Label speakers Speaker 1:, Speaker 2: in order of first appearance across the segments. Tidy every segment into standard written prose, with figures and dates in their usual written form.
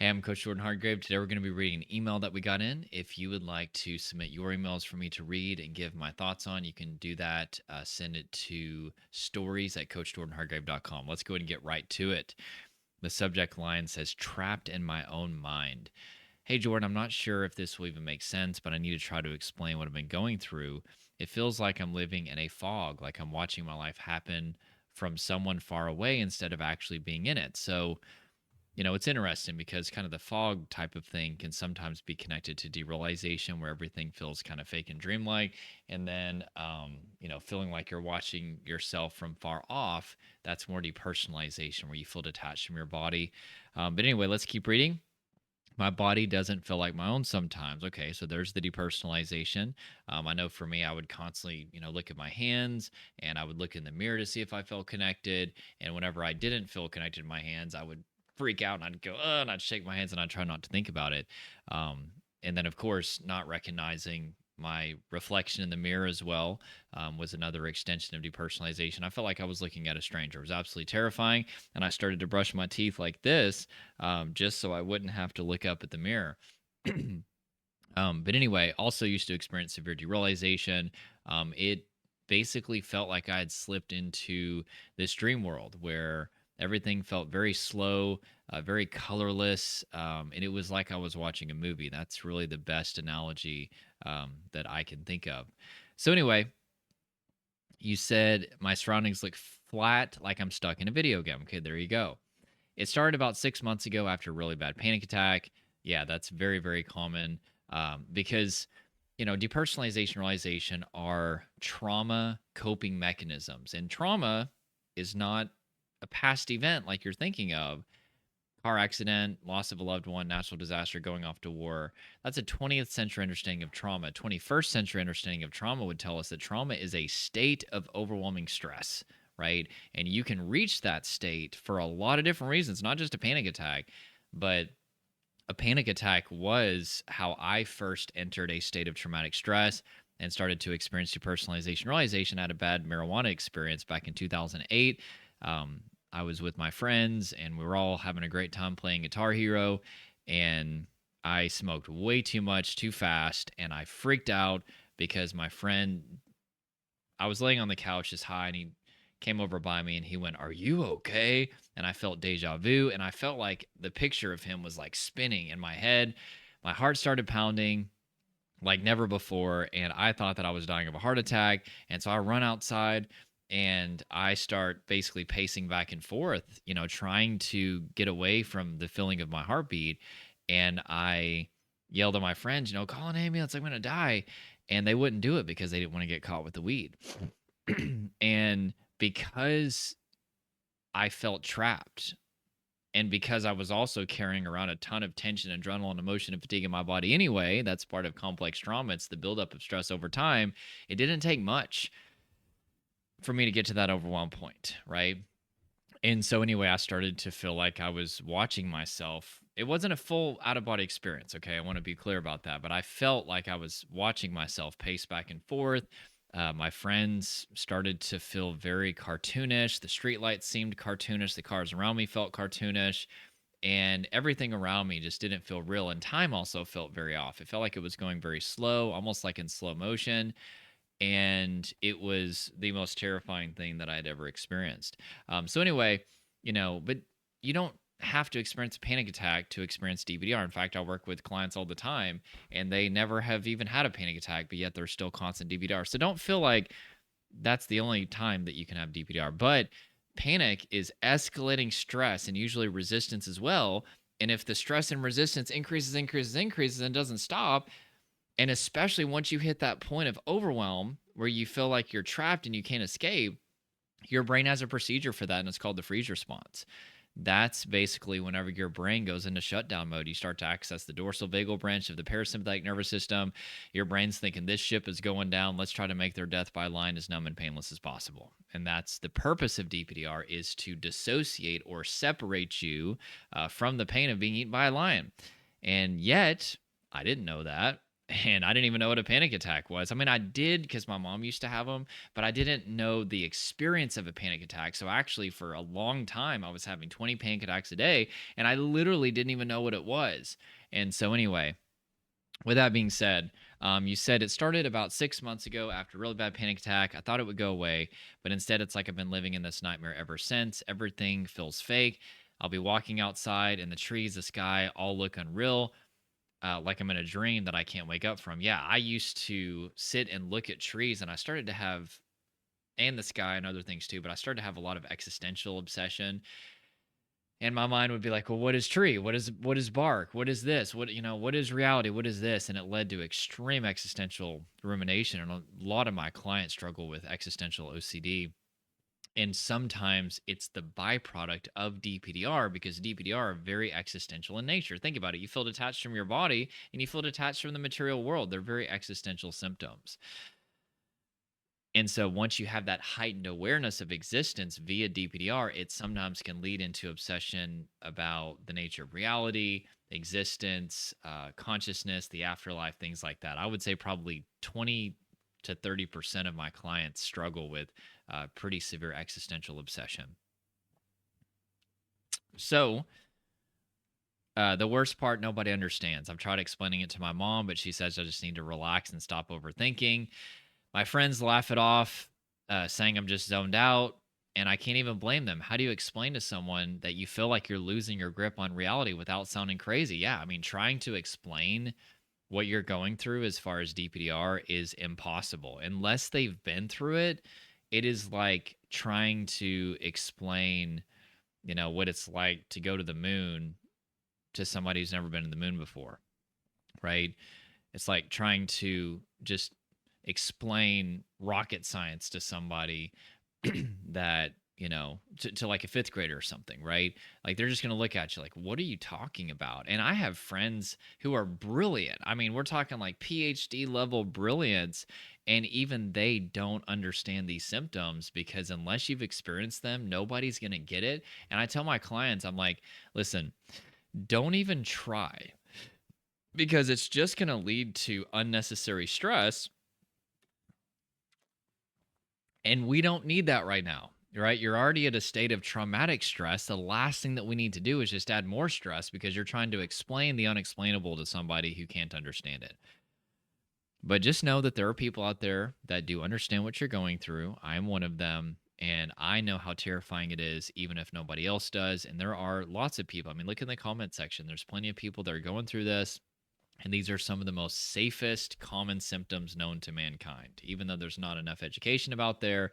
Speaker 1: Hey, I'm Coach Jordan Hardgrave. Today we're going to be reading an email that we got in. If you would like to submit your emails for me to read and give my thoughts on, you can do that. Send it to stories@coachjordanhardgrave.com. Let's go ahead and get right to it. The subject line says, Trapped in my own mind. Hey, Jordan, I'm not sure if this will even make sense, but I need to try to explain what I've been going through. It feels like I'm living in a fog, like I'm watching my life happen from someone far away instead of actually being in it. So, it's interesting because kind of the fog type of thing can sometimes be connected to derealization, where everything feels kind of fake and dreamlike. And then, feeling like you're watching yourself from far off, that's more depersonalization, where you feel detached from your body. But anyway, let's keep reading. My body doesn't feel like my own sometimes. Okay, so there's the depersonalization. I know for me, I would constantly, look at my hands and I would look in the mirror to see if I felt connected. And whenever I didn't feel connected in my hands, I would freak out and I'd go, and I'd shake my hands and I'd try not to think about it. And then, of course, not recognizing my reflection in the mirror as well was another extension of depersonalization. I felt like I was looking at a stranger. It was absolutely terrifying. And I started to brush my teeth like this just so I wouldn't have to look up at the mirror. But anyway, also used to experience severe derealization. It basically felt like I had slipped into this dream world where everything felt very slow, very colorless, and it was like I was watching a movie. That's really the best analogy that I can think of. So anyway, you said my surroundings look flat, like I'm stuck in a video game. Okay, there you go. It started about 6 months ago after a really bad panic attack. Yeah, that's very, very common because, depersonalization, realization are trauma coping mechanisms. And trauma is not a past event like you're thinking of. Car accident, loss of a loved one, natural disaster, going off to war. That's a 20th century understanding of trauma. 21st century understanding of trauma would tell us that trauma is a state of overwhelming stress, right? And you can reach that state for a lot of different reasons, not just a panic attack, but a panic attack was how I first entered a state of traumatic stress and started to experience depersonalization realization. I had a bad marijuana experience back in 2008. I was with my friends and we were all having a great time playing Guitar Hero, and I smoked way too much too fast, and I freaked out because my friend, I was laying on the couch just high, and he came over by me and he went, "Are you okay?" And I felt deja vu, and I felt like the picture of him was like spinning in my head. My heart started pounding like never before, and I thought that I was dying of a heart attack. And so I run outside and I start basically pacing back and forth, trying to get away from the feeling of my heartbeat. And I yelled at my friends, call an ambulance, I'm going to die. And they wouldn't do it because they didn't want to get caught with the weed. And because I felt trapped, and because I was also carrying around a ton of tension, adrenaline, emotion, and fatigue in my body anyway, that's part of complex trauma. It's the buildup of stress over time. It didn't take much for me to get to that overwhelm point, right? And so, anyway, I started to feel like I was watching myself. It wasn't a full out of body experience, okay? I want to be clear about that. But I felt like I was watching myself pace back and forth. My friends started to feel very cartoonish. The streetlights seemed cartoonish. The cars around me felt cartoonish. And everything around me just didn't feel real. And time also felt very off. It felt like it was going very slow, almost like in slow motion. And it was the most terrifying thing that I'd ever experienced. So anyway, but you don't have to experience a panic attack to experience DPDR. In fact, I work with clients all the time, and they never have even had a panic attack, but yet they're still constant DPDR. So don't feel like that's the only time that you can have DPDR. But panic is escalating stress and usually resistance as well. And if the stress and resistance increases and doesn't stop, and especially once you hit that point of overwhelm where you feel like you're trapped and you can't escape, your brain has a procedure for that, and it's called the freeze response. That's basically whenever your brain goes into shutdown mode, you start to access the dorsal vagal branch of the parasympathetic nervous system. Your brain's thinking, this ship is going down. Let's try to make their death by line as numb and painless as possible. And that's the purpose of DPDR, is to dissociate or separate you from the pain of being eaten by a lion. And yet, I didn't know that. And I didn't even know what a panic attack was. I mean, I did because my mom used to have them, but I didn't know the experience of a panic attack. So actually, for a long time, I was having 20 panic attacks a day, and I literally didn't even know what it was. And so, anyway, with that being said, you said it started about 6 months ago after a really bad panic attack. I thought it would go away, but instead, it's like I've been living in this nightmare ever since. Everything feels fake. I'll be walking outside, and the trees, the sky all look unreal, like I'm in a dream that I can't wake up from. Yeah, I used to sit and look at trees, and I started to have, and the sky and other things too, but I started to have a lot of existential obsession. And my mind would be like, well, what is tree? What is bark? What is this? What is reality? What is this? And it led to extreme existential rumination. And a lot of my clients struggle with existential OCD. And sometimes it's the byproduct of DPDR, because DPDR are very existential in nature. Think about it. You feel detached from your body and you feel detached from the material world. They're very existential symptoms. And so once you have that heightened awareness of existence via DPDR, it sometimes can lead into obsession about the nature of reality, existence, consciousness, the afterlife, things like that. I would say probably 20 to 30% of my clients struggle with pretty severe existential obsession. So, the worst part, nobody understands. I've tried explaining it to my mom, but she says I just need to relax and stop overthinking. My friends laugh it off, saying I'm just zoned out, and I can't even blame them. How do you explain to someone that you feel like you're losing your grip on reality without sounding crazy? Yeah, I mean, trying to explain what you're going through as far as DPDR is impossible. Unless they've been through it, it is like trying to explain, what it's like to go to the moon to somebody who's never been to the moon before, right? It's like trying to just explain rocket science to somebody that, to like a fifth grader or something, right? Like they're just going to look at you like, what are you talking about? And I have friends who are brilliant. I mean, we're talking like PhD level brilliance. And even they don't understand these symptoms, because unless you've experienced them, nobody's going to get it. And I tell my clients, I'm like, listen, don't even try, because it's just going to lead to unnecessary stress. And we don't need that right now, right? You're already at a state of traumatic stress. The last thing that we need to do is just add more stress, because you're trying to explain the unexplainable to somebody who can't understand it. But just know that there are people out there that do understand what you're going through. I'm one of them. And I know how terrifying it is, even if nobody else does. And there are lots of people. I mean, look in the comment section. There's plenty of people that are going through this. And these are some of the most safest common symptoms known to mankind. Even though there's not enough education about there,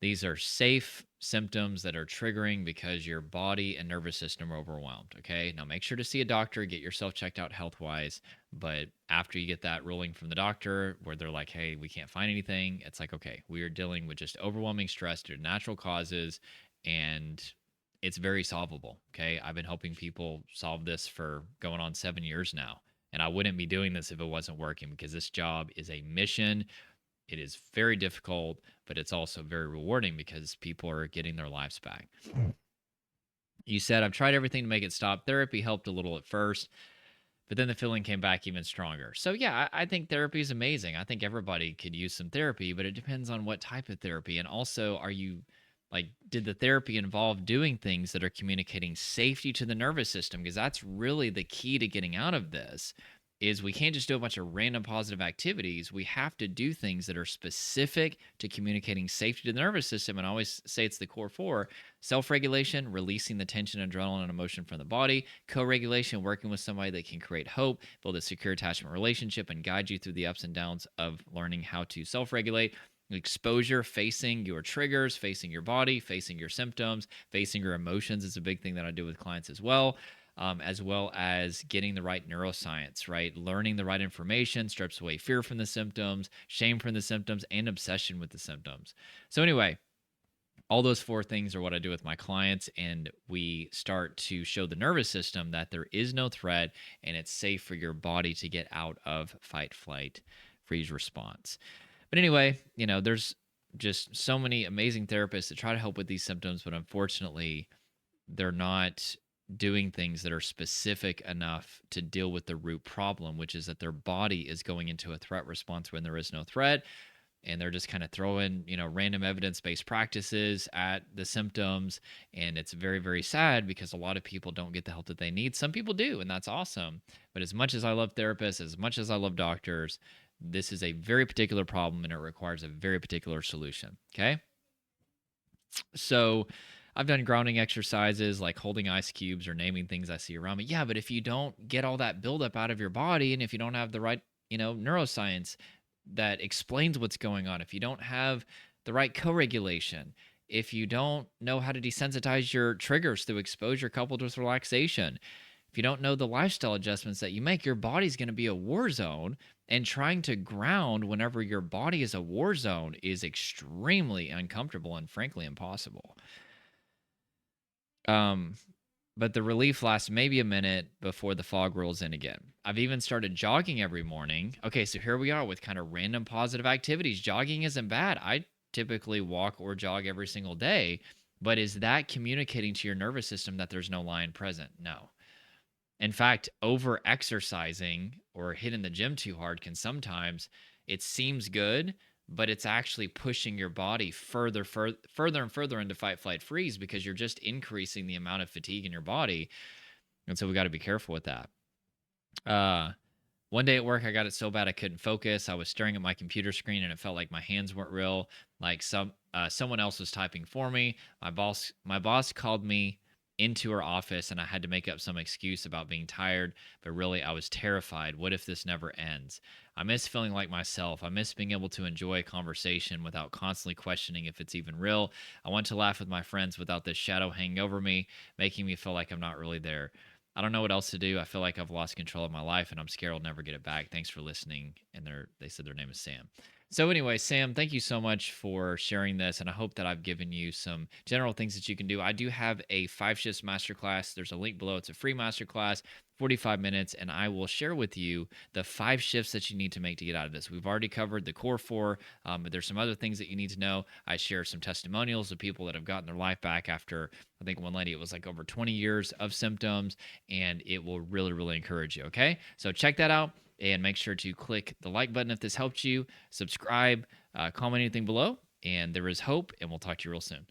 Speaker 1: these are safe symptoms that are triggering because your body and nervous system are overwhelmed. Okay. Now make sure to see a doctor, get yourself checked out health wise. But after you get that ruling from the doctor where they're like, hey, we can't find anything, it's like, okay, we are dealing with just overwhelming stress due to natural causes, and it's very solvable. Okay. I've been helping people solve this for going on 7 years now. And I wouldn't be doing this if it wasn't working, because this job is a mission. It is very difficult, but it's also very rewarding because people are getting their lives back. You said, I've tried everything to make it stop. Therapy helped a little at first, but then the feeling came back even stronger. So, yeah, I think therapy is amazing. I think everybody could use some therapy, but it depends on what type of therapy. And also, did the therapy involve doing things that are communicating safety to the nervous system? Because that's really the key to getting out of this. Is we can't just do a bunch of random positive activities. We have to do things that are specific to communicating safety to the nervous system. And I always say it's the core four: self-regulation, releasing the tension, adrenaline, and emotion from the body; co-regulation, working with somebody that can create hope, build a secure attachment relationship, and guide you through the ups and downs of learning how to self-regulate; exposure, facing your triggers, facing your body, facing your symptoms, facing your emotions is a big thing that I do with clients as well as getting the right neuroscience, right? Learning the right information strips away fear from the symptoms, shame from the symptoms, and obsession with the symptoms. So, anyway, all those four things are what I do with my clients, and we start to show the nervous system that there is no threat and it's safe for your body to get out of fight, flight, freeze response. But anyway, there's just so many amazing therapists that try to help with these symptoms, but unfortunately, they're not doing things that are specific enough to deal with the root problem, which is that their body is going into a threat response when there is no threat. And they're just kind of throwing, random evidence-based practices at the symptoms. And it's very, very sad because a lot of people don't get the help that they need. Some people do, and that's awesome. But as much as I love therapists, as much as I love doctors, this is a very particular problem and it requires a very particular solution. Okay. So I've done grounding exercises like holding ice cubes or naming things I see around me. Yeah, but if you don't get all that buildup out of your body and if you don't have the right, neuroscience that explains what's going on, if you don't have the right co-regulation, if you don't know how to desensitize your triggers through exposure coupled with relaxation, if you don't know the lifestyle adjustments that you make, your body's going to be a war zone. And trying to ground whenever your body is a war zone is extremely uncomfortable and frankly impossible. Um, but the relief lasts maybe a minute before the fog rolls in again. I've even started jogging every morning. Okay, so here we are with kind of random positive activities. Jogging isn't bad. I typically walk or jog every single day, but is that communicating to your nervous system that there's no lion present? No. In fact, over exercising or hitting the gym too hard can sometimes, it seems good, but it's actually pushing your body further and further into fight, flight, freeze because you're just increasing the amount of fatigue in your body. And so we got to be careful with that. One day at work, I got it so bad I couldn't focus. I was staring at my computer screen and it felt like my hands weren't real, like someone else was typing for me. My boss called me into her office and I had to make up some excuse about being tired, but really I was terrified. What if this never ends? I miss feeling like myself. I miss being able to enjoy a conversation without constantly questioning if it's even real. I want to laugh with my friends without this shadow hanging over me, making me feel like I'm not really there. I don't know what else to do. I feel like I've lost control of my life and I'm scared I'll never get it back. Thanks for listening. And they said their name is Sam. So anyway, Sam, thank you so much for sharing this. And I hope that I've given you some general things that you can do. I do have a 5 shifts masterclass. There's a link below. It's a free masterclass, 45 minutes. And I will share with you the 5 shifts that you need to make to get out of this. We've already covered the core 4, but there's some other things that you need to know. I share some testimonials of people that have gotten their life back after, I think one lady, it was like over 20 years of symptoms, and it will really, really encourage you. Okay. So check that out. And make sure to click the like button if this helped you, subscribe, comment anything below, and there is hope, and we'll talk to you real soon.